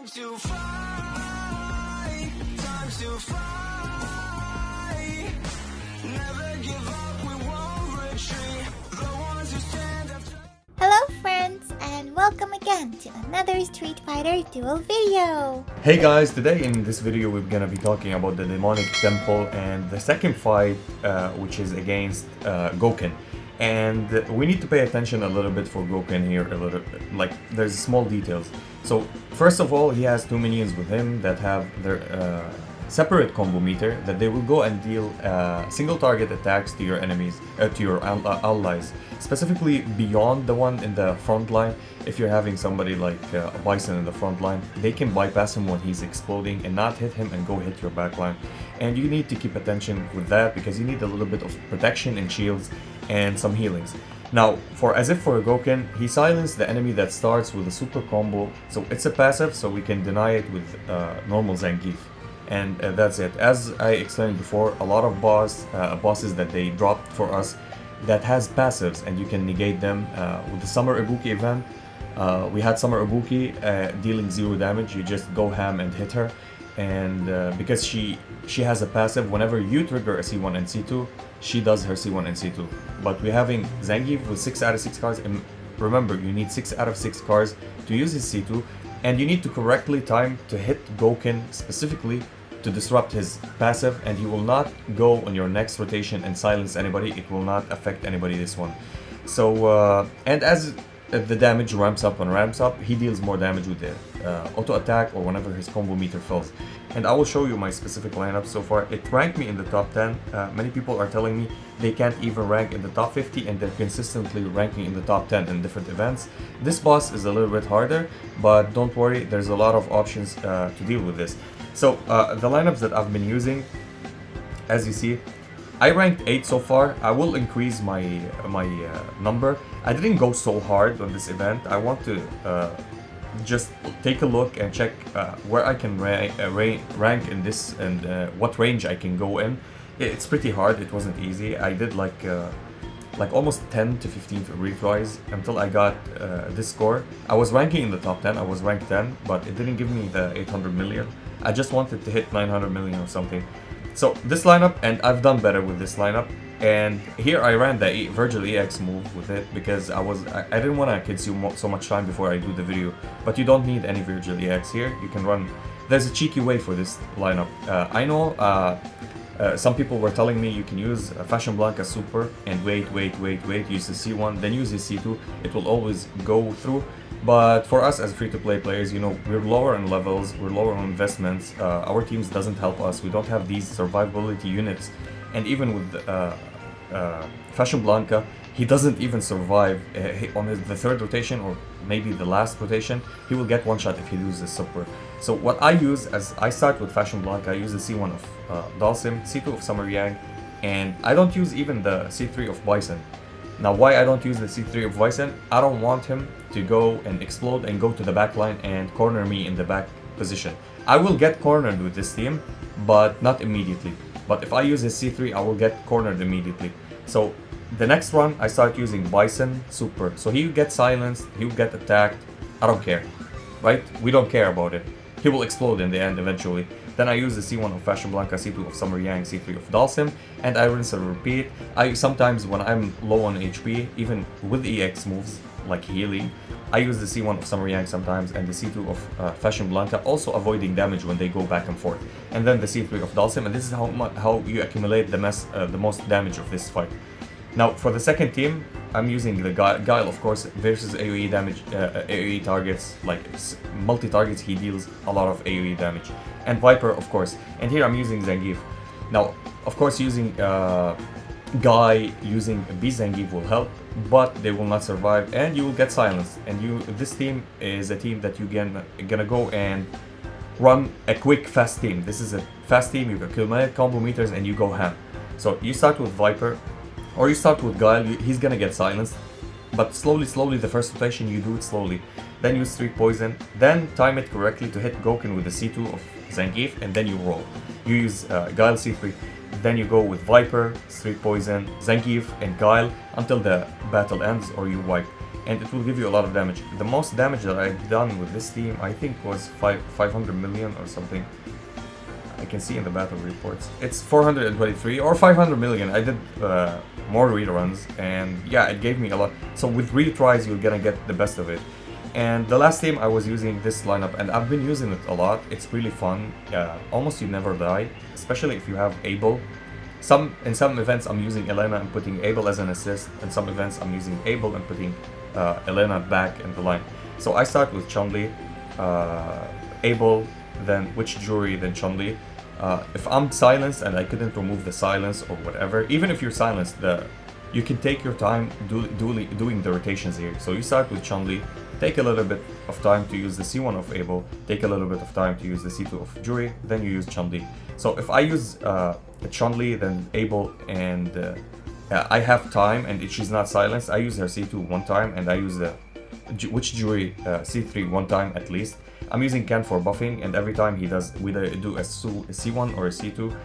Time to fly, time to fly. Never give up, we won't retreat. The ones who stand up. Hello friends, and welcome again to another Street Fighter Duel video. Hey guys, today in this video we're gonna be talking about the demonic temple and the second fight, which is against Gouken. And we need to pay attention a little bit for Gouken here, a little bit. Like, there's small details. So first of all, he has two minions with him that have their separate combo meter, that they will go and deal single target attacks to your enemies, to your allies, specifically beyond the one in the front line. If you're having somebody like a Bison in the front line, they can bypass him when he's exploding and not hit him and go hit your back line. And you need to keep attention with that because you need a little bit of protection and shields and some healings. Now, for Gouken, he silenced the enemy that starts with a super combo, so it's a passive, so we can deny it with normal Zangief. And that's it. As I explained before, a lot of bosses that they dropped for us that has passives, and you can negate them. With the Summer Ibuki event, we had Summer Ibuki dealing 0 damage. You just go ham and hit her, and because she has a passive, whenever you trigger a C1 and C2, she does her C1 and C2. But we're having Zangief with 6 out of 6 cards, and remember, you need 6 out of 6 cards to use his C2, and you need to correctly time to hit Gouken specifically to disrupt his passive, and he will not go on your next rotation and silence anybody. It will not affect anybody this one. So and as the damage ramps up, he deals more damage with the auto attack or whenever his combo meter fills. And I will show you my specific lineup so far. It ranked me in the top 10. Many people are telling me they can't even rank in the top 50, and they're consistently ranking in the top 10 in different events. This boss is a little bit harder, but don't worry, there's a lot of options to deal with this. So the lineups that I've been using, as you see, I ranked 8 so far. I will increase my number. I didn't go so hard on this event. I want to just take a look and check where I can rank in this, and what range I can go in. It's pretty hard. It wasn't easy. I did like almost 10 to 15 retries until I got this score. I was ranking in the top 10. I was ranked 10, but it didn't give me the 800 million. I just wanted to hit 900 million or something. So this lineup, and I've done better with this lineup. And here I ran the Virgil EX move with it because I didn't want to consume so much time before I do the video. But you don't need any Virgil EX here. You can run. There's a cheeky way for this lineup. I know some people were telling me you can use Fashion Blanca Super and wait, use the C1, then use the C2. It will always go through. But for us as free-to-play players, you know, we're lower in levels, we're lower on investments. Our teams doesn't help us. We don't have these survivability units. And even with Fashion Blanca, he doesn't even survive on the third rotation or maybe the last rotation. He will get one shot if he loses super. So what I use, as I start with Fashion Blanca, I use the C1 of Dalsim, C2 of Summer Yang, and I don't use even the C3 of Bison. Now, why I don't use the C3 of Bison? I don't want him to go and explode and go to the back line and corner me in the back position. I will get cornered with this team, but not immediately. But if I use his C3, I will get cornered immediately. So the next run, I start using Bison Super. So he will get silenced, he will get attacked. I don't care, right? We don't care about it. He will explode in the end eventually. Then I use the C1 of Fashion Blanca, C2 of Summer Yang, C3 of Dalsim, and I rinse and repeat. Sometimes when I'm low on HP, even with EX moves like healing, I use the C1 of Summer Yang sometimes and the C2 of Fashion Blanca, also avoiding damage when they go back and forth. And then the C3 of Dalsim, and this is how you accumulate the most damage of this fight. Now for the second team, I'm using the Guile, of course, versus AoE damage, AoE targets, like multi-targets, he deals a lot of AoE damage. And Viper, of course. And here I'm using Zangief. Now, of course, using Guy, using B Zangief will help, but they will not survive, and you will get silenced. And this team is a team that you're gonna go and run a quick, fast team. This is a fast team. You accumulate combo meters and you go ham. So you start with Viper, or you start with Guile. He's gonna get silenced, but slowly, the first rotation you do it slowly. Then use 3 poison, then time it correctly to hit Gouken with the C2 of Zangief, and then you roll. You use Guile C3, then you go with Viper, 3 poison, Zangief, and Guile until the battle ends or you wipe. and it will give you a lot of damage. The most damage that I've done with this team, I think, was 500 million or something. I can see in the battle reports. It's 423 or 500 million. I did more reruns, and yeah, it gave me a lot. So with retries, you're gonna get the best of it. And the last team I was using this lineup, and I've been using it a lot. It's really fun. Almost you never die, especially if you have Abel. In some events I'm using Elena and putting Abel as an assist. In some events I'm using Abel and putting Elena back in the line. So I start with Chun-Li, Abel, then Witch Jury, then Chun-Li. If I'm silenced and I couldn't remove the silence or whatever, even if you're silenced, you can take your time doing the rotations here. So you start with Chun-Li, take a little bit of time to use the C1 of Abel, take a little bit of time to use the C2 of Jury, then you use Chun-Li. So if I use Chun-Li, then Abel, and I have time and she's not silenced, I use her C2 one time, and I use the Witch Jury C3 one time at least. I'm using Ken for buffing, and every time he does, we do a C1 or a C2,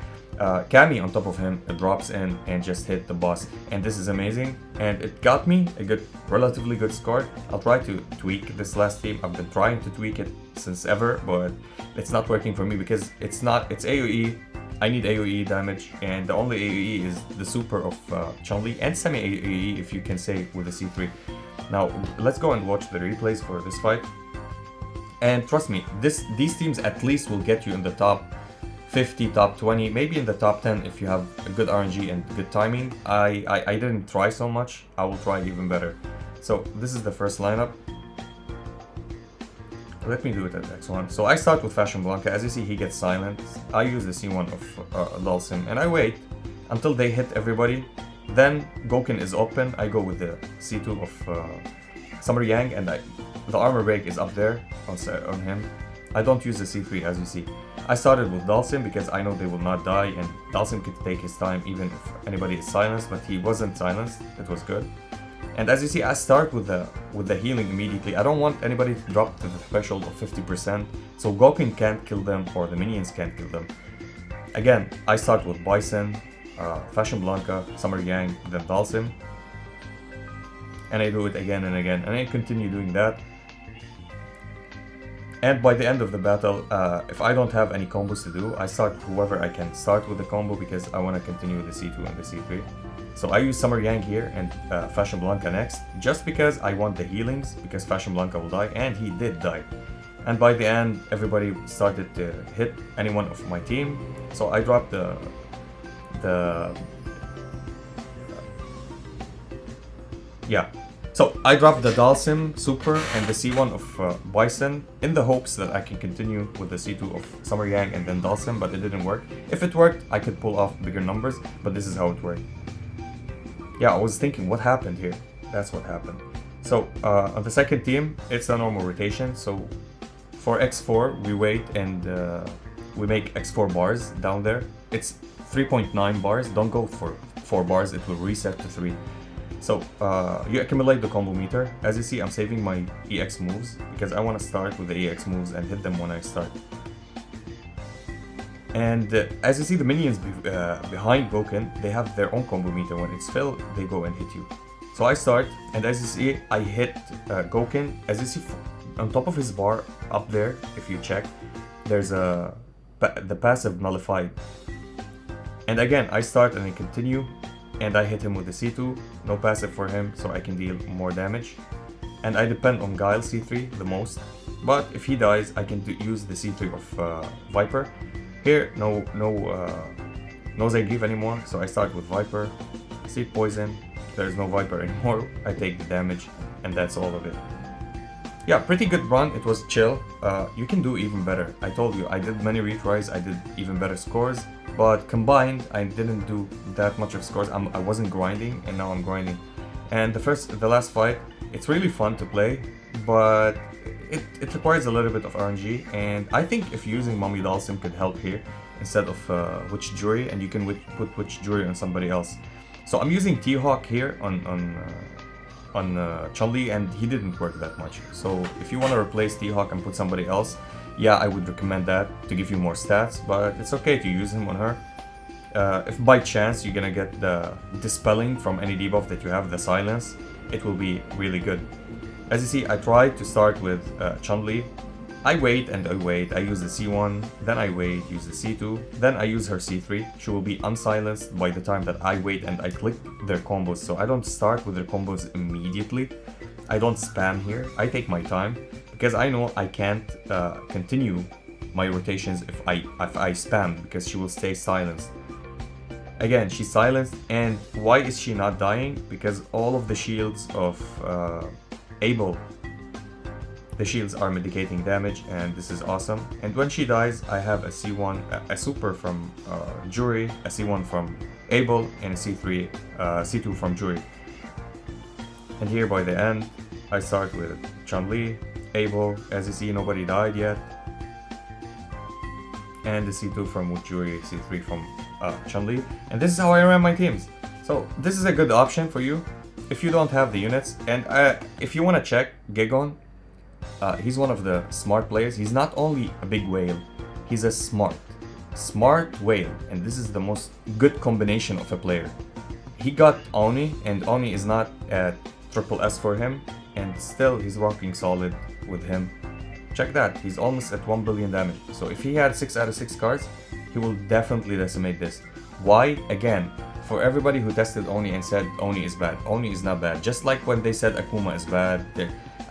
Cammy on top of him drops in and just hit the boss, and this is amazing, and it got me a relatively good score. I'll try to tweak this last team. I've been trying to tweak it since ever, but it's not working for me because it's AoE. I need AoE damage, and the only AoE is the super of Chun-Li, and semi-AoE if you can say with the C3. Now let's go and watch the replays for this fight. And trust me, these teams at least will get you in the top 50, top 20, maybe in the top 10 if you have a good RNG and good timing. I didn't try so much. I will try even better. So this is the first lineup. Let me do it at X1. So I start with Fashion Blanca. As you see, he gets silent. I use the C1 of Dulcim, and I wait until they hit everybody. Then Gouken is open. I go with the C2 of Summer Yang, and the armor break is up there on him. I don't use the C3, as you see. I started with Dulcim because I know they will not die, and Dulcim could take his time even if anybody is silenced, but he wasn't silenced. It was good. And as you see, I start with the healing immediately. I don't want anybody to drop to the threshold of 50%, so Gouken can't kill them or the minions can't kill them. Again, I start with Bison, Fashion Blanca, Summer Yang, then Dulcim. And I do it again and again, and I continue doing that. And by the end of the battle, if I don't have any combos to do, I start whoever I can start with the combo because I want to continue with the C2 and the C3. So I use Summer Yang here and Fashion Blanca next, just because I want the healings, because Fashion Blanca will die, and he did die. And by the end, everybody started to hit anyone of my team, so I dropped So I dropped the Dulcim Super and the C1 of Bison in the hopes that I can continue with the C2 of Summer Yang and then Dulcim, but it didn't work. If it worked, I could pull off bigger numbers, but this is how it worked. Yeah, I was thinking, what happened here? That's what happened. So on the second team, it's a normal rotation. So for X4, we wait and we make X4 bars down there. It's 3.9 bars. Don't go for 4 bars. It will reset to 3. So you accumulate the combo meter. As you see, I'm saving my EX moves because I want to start with the EX moves and hit them when I start. And as you see, the minions behind Gouken, they have their own combo meter. When it's filled, they go and hit you. So I start, and as you see, I hit Gouken. As you see, on top of his bar up there, if you check, there's the passive nullified. And again, I start and I continue, and I hit him with the C2, no passive for him, so I can deal more damage. And I depend on Guile C3 the most, but if he dies, I can use the C3 of Viper. Here, no Zangief anymore, so I start with Viper, Seed Poison. There's no Viper anymore, I take the damage, and that's all of it. Yeah, pretty good run, it was chill. You can do even better. I told you, I did many retries, I did even better scores, but combined, I didn't do that much of scores. I wasn't grinding, and now I'm grinding. And the last fight, it's really fun to play, but it requires a little bit of RNG, and I think if using Mommy Dulcim could help here instead of Witch Jury, and you can put Witch Jury on somebody else. So I'm using T.Hawk here on Chun-Li, and he didn't work that much. So if you want to replace T.Hawk and put somebody else, yeah, I would recommend that to give you more stats, but it's okay to use him on her. If by chance you're gonna get the Dispelling from any debuff that you have, the Silence, it will be really good. As you see, I tried to start with Chun-Li. I wait and I wait, I use the C1, then I wait, use the C2, then I use her C3. She will be unsilenced by the time that I wait and I click their combos. So I don't start with their combos immediately. I don't spam here, I take my time, because I know I can't continue my rotations if I spam, because she will stay silenced. Again, she's silenced, and why is she not dying? Because all of the shields of Abel, the shields are mitigating damage, and this is awesome. And when she dies, I have a C1, a super from Jury, a C1 from Abel, and a C3, C2 from Jury. And here by the end, I start with Chun-Li, Abel. As you see, nobody died yet. And the C2 from Jury, C3 from Chun-Li. And this is how I ran my teams. So this is a good option for you if you don't have the units. And if you want to check Gegon, he's one of the smart players. He's not only a big whale, he's a smart whale. And this is the most good combination of a player. He got Oni, and Oni is not at triple S for him, and still he's rocking solid with him. Check that, he's almost at 1 billion damage. So if he had 6 out of 6 cards, he will definitely decimate this. Why? Again, for everybody who tested Oni and said Oni is bad, Oni is not bad. Just like when they said Akuma is bad.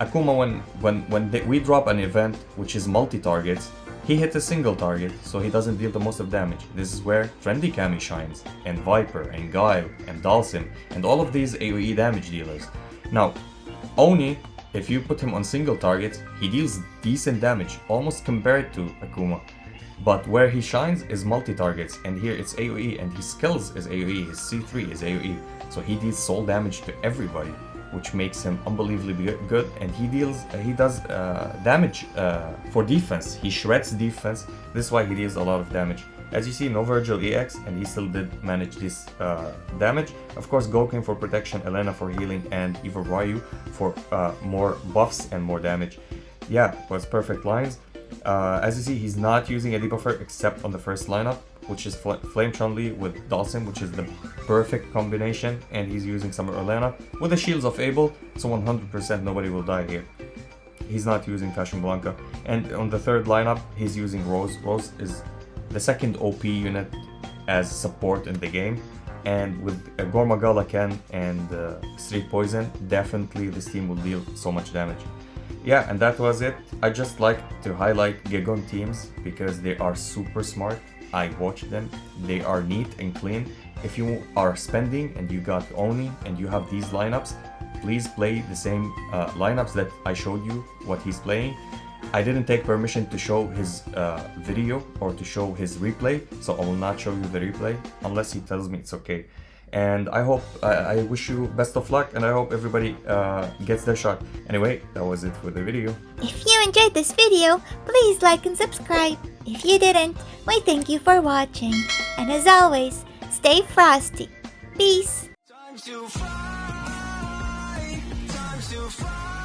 Akuma, when we drop an event which is multi-targets, he hit a single target, so he doesn't deal the most of damage. This is where Trendy Kami shines, and Viper, and Guile, and Dalsim, and all of these AoE damage dealers. Now, Oni, if you put him on single targets, he deals decent damage, almost compared to Akuma. But where he shines is multi-targets, and here it's AoE, and his skills is AoE, his C3 is AoE. So he deals soul damage to everybody, which makes him unbelievably good, and he does damage for defense. He shreds defense. This is why he deals a lot of damage. As you see, no Virgil EX, and he still did manage this damage. Of course, Gouken for protection, Elena for healing, and Eva Ryu for more buffs and more damage. Yeah, was perfect lines. As you see, he's not using a debuffer except on the first lineup, which is Flame Chun-Li with Dalsim, which is the perfect combination, and he's using Summer Elena with the shields of Abel, so 100% nobody will die here. He's not using Fashion Blanca. And on the third lineup, he's using Rose. Rose is the second OP unit as support in the game, and with Gormagala Ken and Street Poison, definitely this team will deal so much damage. Yeah, and that was it. I just like to highlight Gegon teams because they are super smart. I watch them, they are neat and clean. If you are spending and you got Oni and you have these lineups, please play the same lineups that I showed you what he's playing. I didn't take permission to show his video or to show his replay, so I will not show you the replay unless he tells me it's okay. And I hope, I wish you best of luck, and I hope everybody gets their shot. Anyway, that was it for the video. If you enjoyed this video, please like and subscribe. If you didn't, we thank you for watching. And as always, stay frosty. Peace. Time to fly, time to fly.